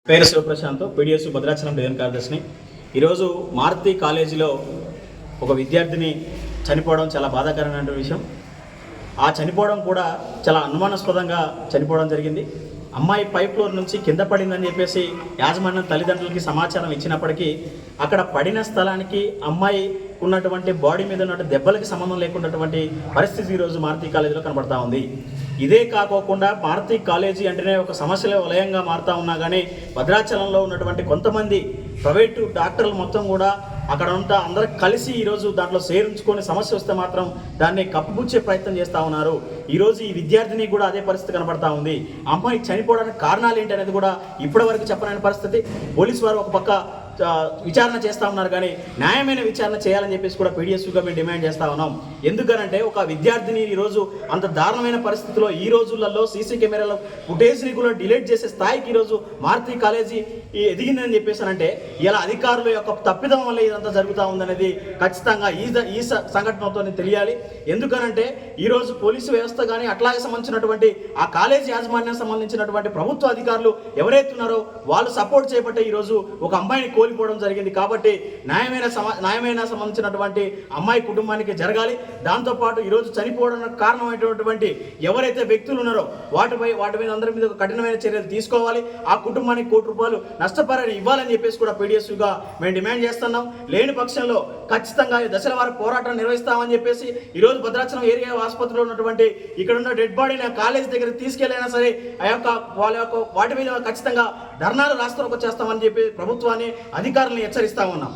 పేరు Siva Prasanth, PDS Bhadrachalam division కార్యదర్శిని. ఈరోజు మారుతి కాలేజీలో ఒక విద్యార్థిని చనిపోవడం చాలా బాధాకరమైన విషయం. ఆ చనిపోవడం కూడా చాలా అనుమానాస్పదంగా చనిపోవడం జరిగింది. అమ్మాయి పైప్ ఫ్లోర్ నుంచి కింద పడిందని చెప్పేసి యాజమాన్యం తల్లిదండ్రులకి సమాచారం ఇచ్చినప్పటికీ అక్కడ పడిన స్థలానికి అమ్మాయి ఉన్నటువంటి బాడీ మీద ఉన్నటువంటి దెబ్బలకి సంబంధం లేకున్నటువంటి పరిస్థితి ఈరోజు మారుతి కాలేజీలో కనబడతా ఉంది. ఇదే కాకోకుండా మారుతి కాలేజీ అంటేనే ఒక సమస్యల వలయంగా మారుతూ ఉన్నా కానీ భద్రాచలంలో ఉన్నటువంటి కొంతమంది ప్రైవేటు డాక్టర్లు మొత్తం కూడా అక్కడ ఉంటా అందరూ కలిసి ఈరోజు దాంట్లో చేర్చుకొని సమస్య వస్తే మాత్రం దాన్ని కప్పుపుచ్చే ప్రయత్నం చేస్తూ ఉన్నారు. ఈరోజు ఈ విద్యార్థిని కూడా అదే పరిస్థితి కనబడతా ఉంది. అమ్మాయి చనిపోవడానికి కారణాలు ఏంటి అనేది కూడా ఇప్పటి వరకు చెప్పలేని పరిస్థితి. పోలీసు వారు ఒక పక్క విచారణ చేస్తూ ఉన్నారు, కానీ న్యాయమైన విచారణ చేయాలని చెప్పేసి కూడా పీడిఎస్గా మేము డిమాండ్ చేస్తూ ఉన్నాం. ఎందుకనంటే ఒక విద్యార్థిని ఈరోజు అంత దారుణమైన పరిస్థితిలో ఈ రోజులలో సీసీ కెమెరాలో ఫుటేజ్ని కూడా డిలీట్ చేసే స్థాయికి ఈరోజు మారుతి కాలేజీ ఎదిగిందని చెప్పేసానంటే ఇలా అధికారుల యొక్క తప్పిదం వల్ల ఇదంతా జరుగుతూ ఉందనేది ఖచ్చితంగా ఈ సంఘటనతో తెలియాలి. ఎందుకనంటే ఈరోజు పోలీసు వ్యవస్థ కానీ అట్లాగే సంబంధించినటువంటి ఆ కాలేజీ యాజమాన్యం సంబంధించినటువంటి ప్రభుత్వ అధికారులు ఎవరైతే ఉన్నారో వాళ్ళు సపోర్ట్ చేయబట్టే ఈరోజు ఒక అమ్మాయిని కోల్పోవడం జరిగింది. కాబట్టి న్యాయమైన సంబంధించినటువంటి అమ్మాయి కుటుంబానికి జరగాలి. దాంతోపాటు ఈరోజు చనిపోవడానికి కారణమైనటువంటి ఎవరైతే వ్యక్తులు ఉన్నారో వాటి మీద అందరి మీద కఠినమైన చర్యలు తీసుకోవాలి. ఆ కుటుంబానికి ₹1 నష్టపరిహారం ఇవ్వాలని చెప్పేసి కూడా పీడిఎస్గా మేము డిమాండ్ చేస్తున్నాం. లేని పక్షంలో ఖచ్చితంగా దశల వారి పోరాటం నిర్వహిస్తామని చెప్పేసి ఈరోజు భద్రాచలం ఏరియా ఆసుపత్రిలో ఉన్నటువంటి ఇక్కడ ఉన్న డెడ్ బాడీని కాలేజ్ దగ్గర తీసుకెళ్ళైనా సరే వాటి మీద ఖచ్చితంగా ధర్నాలు రాష్ట్రంలోకి చేస్తామని చెప్పి ప్రభుత్వాన్ని అధికారులను హెచ్చరిస్తా ఉన్నాం.